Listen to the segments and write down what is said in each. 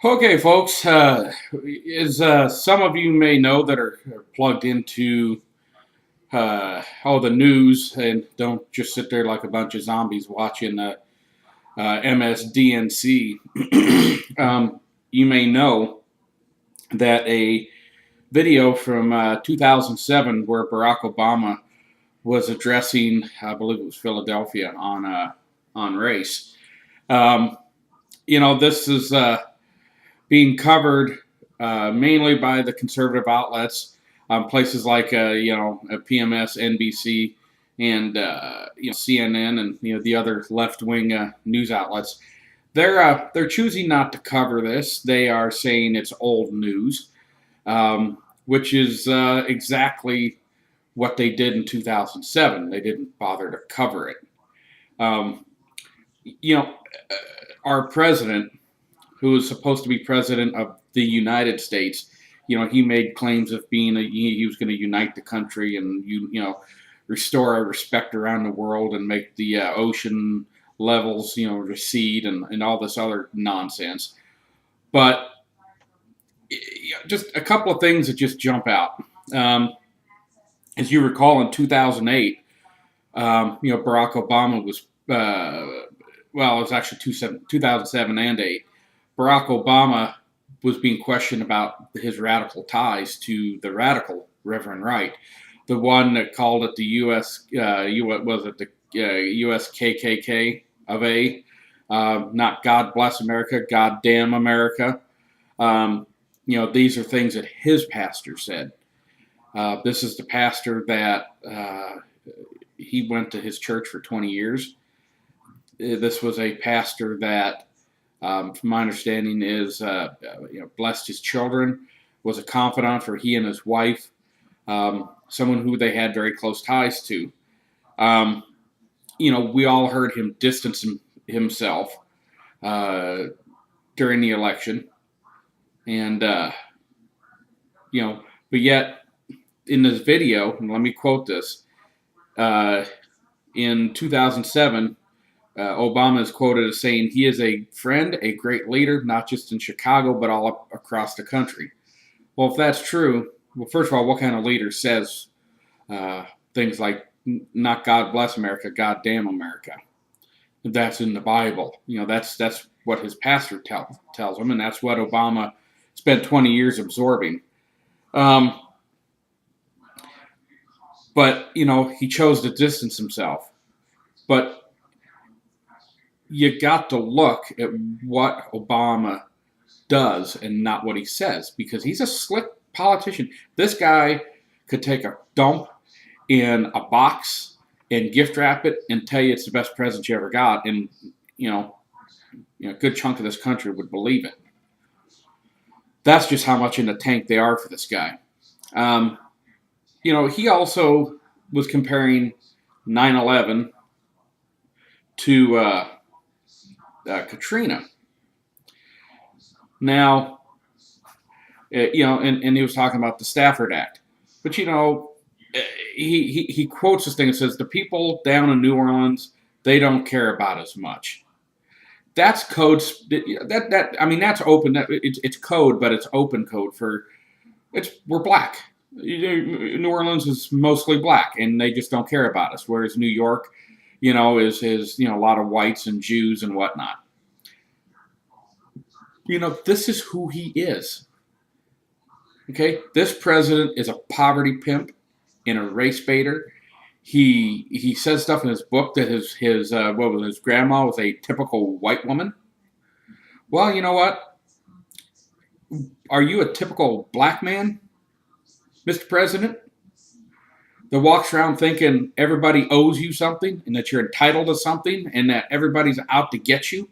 Okay, folks, as some of you may know that are plugged into all the news and don't just sit there like a bunch of zombies watching MSDNC, you may know that a video from 2007 where Barack Obama was addressing, I believe it was Philadelphia, on race. Um, this is being covered mainly by the conservative outlets, places like PMS, NBC, and CNN, and the other left wing news outlets. They're choosing not to cover this. They are saying it's old news, which is exactly what they did in 2007. They didn't bother to cover it. Um, you know, our president, who was supposed to be president of the United States, he made claims of being he was going to unite the country and restore our respect around the world and make the ocean levels recede and all this other nonsense. But just a couple of things that just jump out. As you recall, in 2008, Barack Obama was well, it was actually 2007 and 8. Barack Obama was being questioned about his radical ties to the radical Reverend Wright, the one that called it the was it the U.S. KKK of A, not God bless America, God damn America. These are things that his pastor said. This is the pastor that he went to his church for 20 years. This was a pastor that, from my understanding, is blessed his children, was a confidant for he and his wife, someone who they had very close ties to. We all heard him distance himself during the election, and but yet in this video, and let me quote this, in 2007. Obama is quoted as saying he is a friend, a great leader, not just in Chicago, but all across the country. Well, if that's true, well, first of all, what kind of leader says things like, not God bless America, God damn America? That's in the Bible. That's what his pastor tells him, and that's what Obama spent 20 years absorbing. But, he chose to distance himself. But you got to look at what Obama does and not what he says, because he's a slick politician. This guy could take a dump in a box and gift wrap it and tell you it's the best present you ever got, and a good chunk of this country would believe it. That's just how much in the tank they are for this guy. He also was comparing 9/11 to Katrina. Now, and he was talking about the Stafford Act, but he quotes this thing and says the people down in New Orleans, they don't care about as much. That's code. That's open. It's code, but it's open code for we're black. New Orleans is mostly black, and they just don't care about us. Whereas New York, is a lot of whites and Jews and whatnot. This is who he is. Okay, this president is a poverty pimp and a race baiter. He says stuff in his book that his grandma was a typical white woman. Well, you know what? Are you a typical black man, Mr. President, that walks around thinking everybody owes you something and that you're entitled to something and that everybody's out to get you?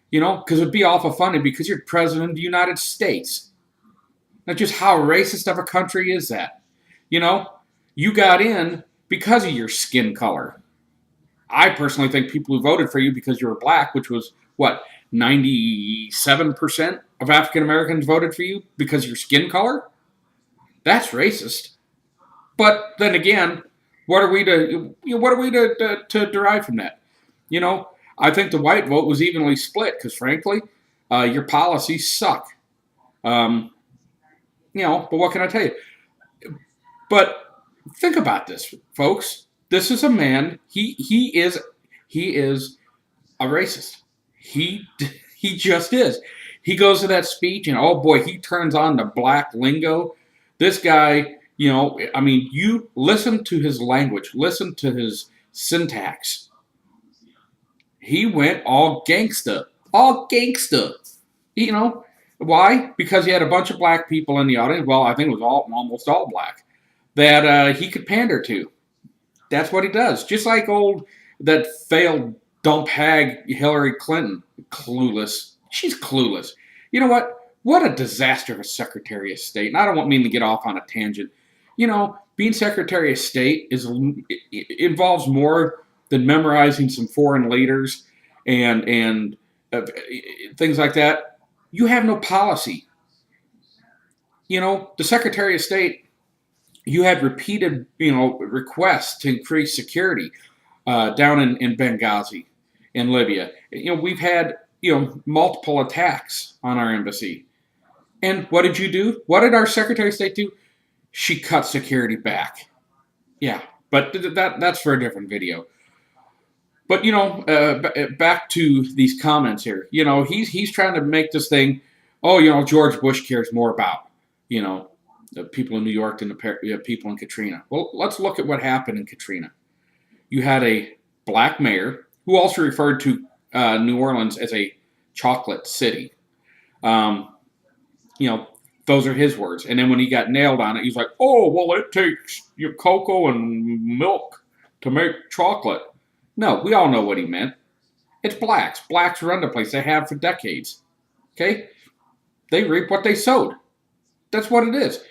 Because it'd be awful funny because you're president of the United States. Now, just how racist of a country is that? You got in because of your skin color. I personally think people who voted for you because you were black, which was, 97% of African Americans voted for you because of your skin color? That's racist. But then again, what are we to derive from that? I think the white vote was evenly split because, frankly, your policies suck. Um, but what can I tell you? But think about this, folks. This is a man. He is a racist. He he just is. He goes to that speech and oh boy, he turns on the black lingo. This guy, I mean, you listen to his language, listen to his syntax. He went all gangsta, all gangsta. You know why? Because he had a bunch of black people in the audience. Well, I think it was almost all black that he could pander to. That's what he does. Just like that failed dump hag Hillary Clinton. Clueless. She's clueless. You know what? What a disaster of a Secretary of State. And I don't mean to get off on a tangent. Being Secretary of State involves more than memorizing some foreign leaders and things like that. You have no policy. The Secretary of State, you had repeated, requests to increase security down in Benghazi, in Libya. We've had, multiple attacks on our embassy. And what did you do? What did our Secretary of State do? She cut security back. Yeah, but that's for a different video. But back to these comments here. He's trying to make this thing. Oh, George Bush cares more about the people in New York than the people in Katrina. Well, let's look at what happened in Katrina. You had a black mayor who also referred to New Orleans as a chocolate city. Um, those are his words. And then when he got nailed on it, he's like, "Oh, well, it takes your cocoa and milk to make chocolate." No, we all know what he meant. It's blacks. Blacks run the place. They have for decades. Okay? They reap what they sowed. That's what it is.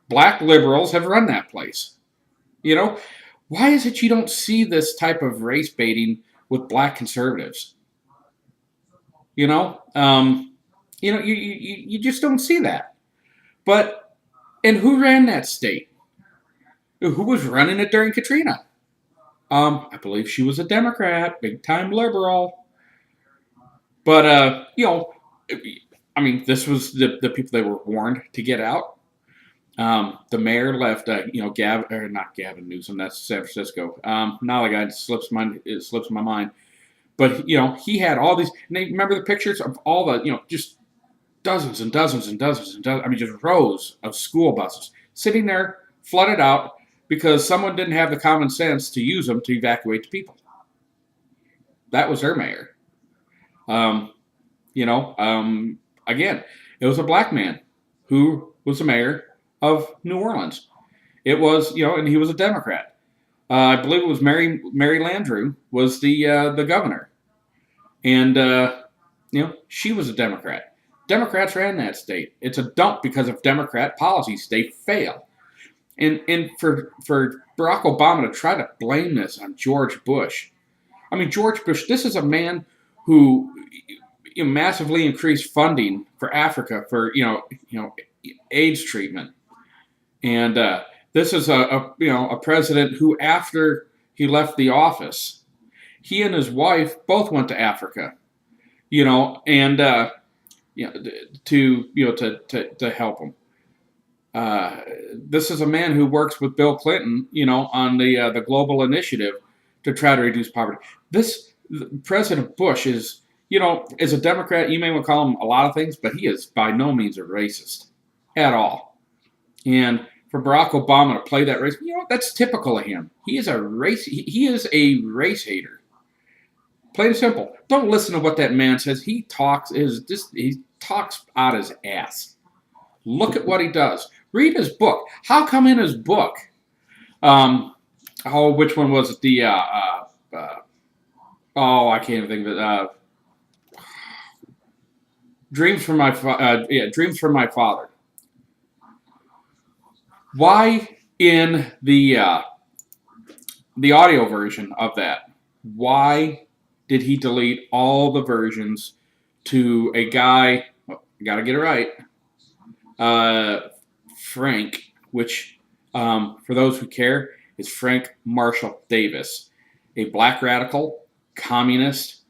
Black liberals have run that place. Why is it you don't see this type of race baiting with black conservatives? You just don't see that. And who ran that state? Who was running it during Katrina? I believe she was a Democrat, big time liberal. But I mean, this was the people that were warned to get out. The mayor left, not Gavin Newsom, that's San Francisco. Now the guy it slips my mind. But, he had all these, and they remember the pictures of all the, just dozens and dozens and dozens and dozens, I mean, just rows of school buses sitting there, flooded out, because someone didn't have the common sense to use them to evacuate the people. That was their mayor. Again, it was a black man who was the mayor of New Orleans. It was, and he was a Democrat. I believe it was Mary Landrieu was the governor, and she was a Democrat. Democrats ran that state. It's a dump because of Democrat policies. They fail, and for Barack Obama to try to blame this on George Bush. I mean, George Bush. This is a man who massively increased funding for Africa for AIDS treatment. And this is a president who, after he left the office, he and his wife both went to Africa, and to help him. This is a man who works with Bill Clinton, on the global initiative to try to reduce poverty. This President Bush is, as a Democrat, you may want to call him a lot of things, but he is by no means a racist at all. And for Barack Obama to play that race, that's typical of him. He is a race. He is a race hater. Plain and simple. Don't listen to what that man says. He talks out his ass. Look at what he does. Read his book. How come in his book? Which one was it? I can't even think of it. Dreams from my father. Why in the audio version of that? Why did he delete all the versions to a guy? Well, I gotta get it right. Frank, which for those who care, is Frank Marshall Davis, a black radical, communist,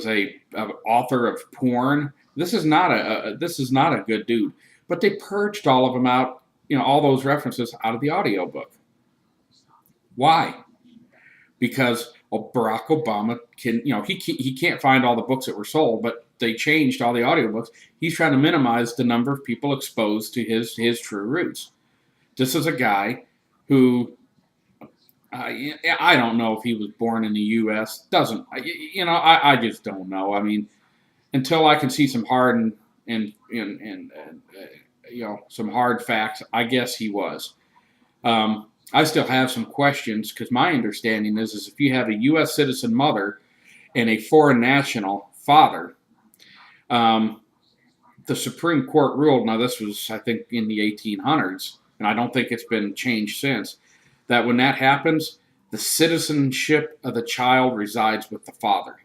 a author of porn. This is not a good dude. But they purged all of them out, all those references out of the audiobook. Why? Because Barack Obama he can't find all the books that were sold, but they changed all the audiobooks. He's trying to minimize the number of people exposed to his true roots. This is a guy who I don't know if he was born in the U.S. I just don't know. I mean, until I can see some hard and some hard facts, I guess he was. I still have some questions because my understanding is if you have a U.S. citizen mother and a foreign national father, the Supreme Court ruled. Now this was, I think, in the 1800s, and I don't think it's been changed since. That when that happens, the citizenship of the child resides with the father.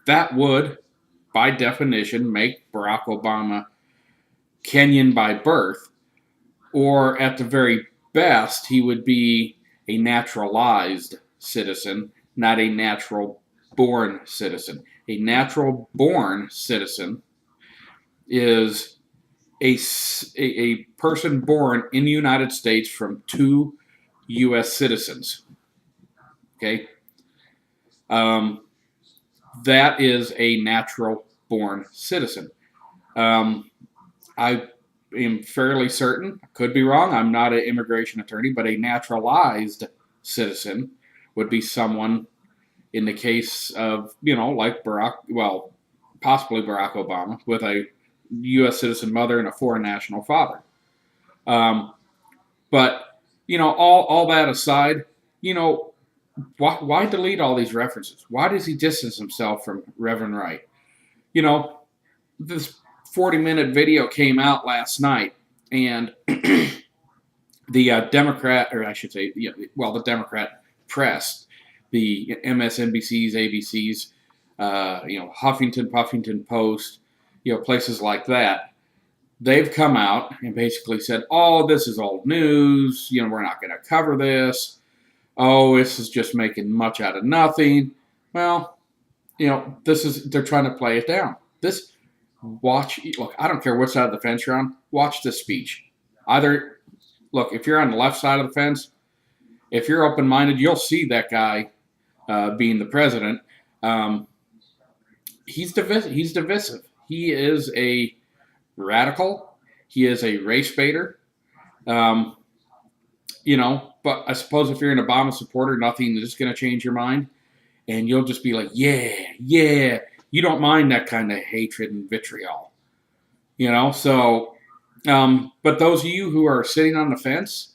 That would, by definition, make Barack Obama Kenyan by birth, or at the very best, he would be a naturalized citizen, not a natural-born citizen. A natural-born citizen is a person born in the United States from two U.S. citizens. Okay? That is a natural-born citizen. I am fairly certain, could be wrong, I'm not an immigration attorney, but a naturalized citizen would be someone, in the case of, like possibly Barack Obama, with a U.S. citizen mother and a foreign national father. But, all that aside, why delete all these references? Why does he distance himself from Reverend Wright? This 40-minute video came out last night, and the Democrat, or I should say, the Democrat press, the MSNBCs, ABCs, Huffington Post, places like that, they've come out and basically said, "Oh, this is old news. We're not going to cover this. Oh, this is just making much out of nothing." Well, they're trying to play it down. Look, I don't care what side of the fence you're on. Watch this speech. Look, if you're on the left side of the fence, if you're open-minded, you'll see that guy being the president. He's divisive. He is a radical. He is a race baiter. But I suppose if you're an Obama supporter, nothing is going to change your mind. And you'll just be like, yeah. You don't mind that kind of hatred and vitriol. So, but those of you who are sitting on the fence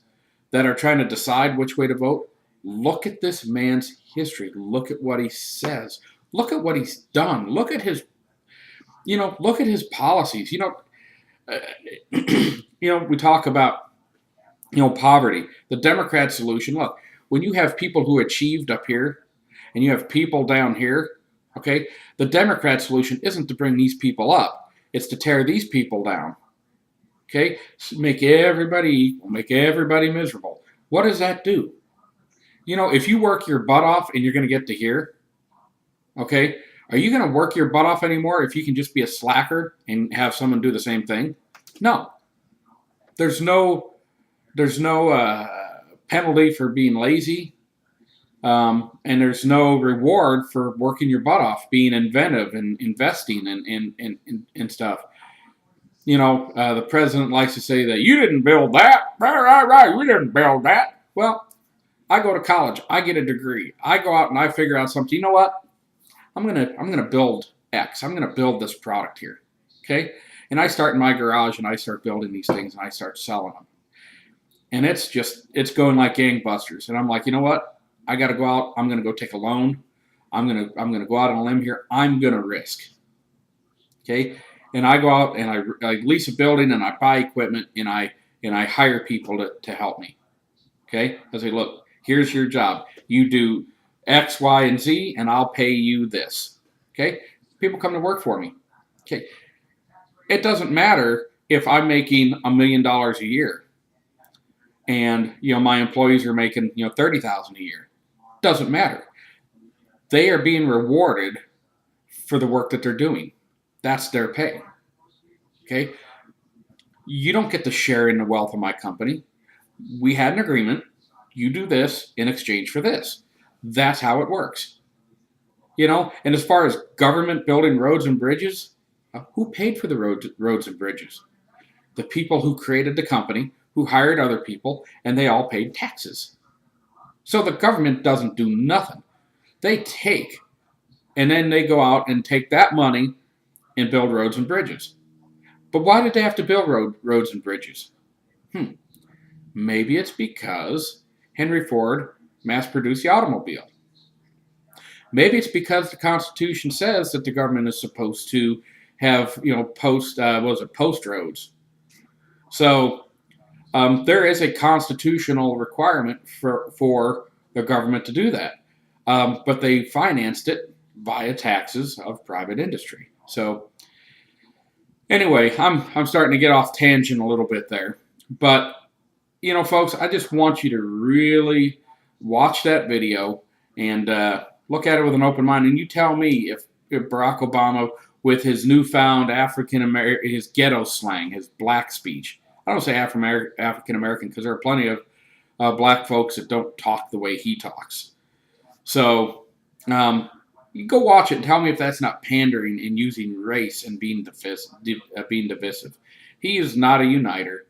that are trying to decide which way to vote, look at this man's history. Look at what he says. Look at what he's done. Look at his policies. We talk about, poverty. The Democrat solution, look, when you have people who achieved up here and you have people down here, okay, the Democrat solution isn't to bring these people up. It's to tear these people down. Okay? Make everybody equal. Make everybody miserable. What does that do? If you work your butt off and you're going to get to here, okay, are you going to work your butt off anymore if you can just be a slacker and have someone do the same thing? No. There's no penalty for being lazy. And there's no reward for working your butt off, being inventive and investing and stuff. The president likes to say that you didn't build that. Right. We didn't build that. Well, I go to college. I get a degree. I go out and I figure out something. You know what? I'm gonna build X. I'm gonna build this product here. Okay? And I start in my garage and I start building these things and I start selling them. And it's going like gangbusters. And I'm like, you know what? I got to go out. I'm going to go take a loan. I'm going to go out on a limb here. I'm going to risk. Okay. And I go out and I lease a building and I buy equipment and I hire people to help me. Okay. I say, look, here's your job. You do X, Y, and Z, and I'll pay you this. Okay. People come to work for me. Okay. It doesn't matter if I'm making $1 million a year and, my employees are making, $30,000 a year. Doesn't matter. They are being rewarded for the work that they're doing. That's their pay. Okay? You don't get to share in the wealth of my company. We had an agreement. You do this in exchange for this. That's how it works. And as far as government building roads and bridges, who paid for the roads and bridges? The people who created the company, who hired other people, and they all paid taxes. So the government doesn't do nothing. They take, and then they go out and take that money and build roads and bridges. But why did they have to build roads and bridges? Maybe it's because Henry Ford mass produced the automobile. Maybe it's because the Constitution says that the government is supposed to have, post roads. So there is a constitutional requirement for the government to do that. But they financed it via taxes of private industry. So anyway, I'm starting to get off tangent a little bit there. But, folks, I just want you to really watch that video and look at it with an open mind. And you tell me if Barack Obama, with his newfound African American, his ghetto slang, his black speech. I don't say African American because there are plenty of black folks that don't talk the way he talks. So you go watch it and tell me if that's not pandering and using race and being divisive. He is not a uniter.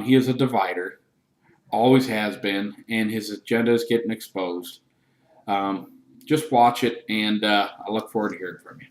He is a divider. Always has been, and his agenda is getting exposed. Just watch it, and I look forward to hearing from you.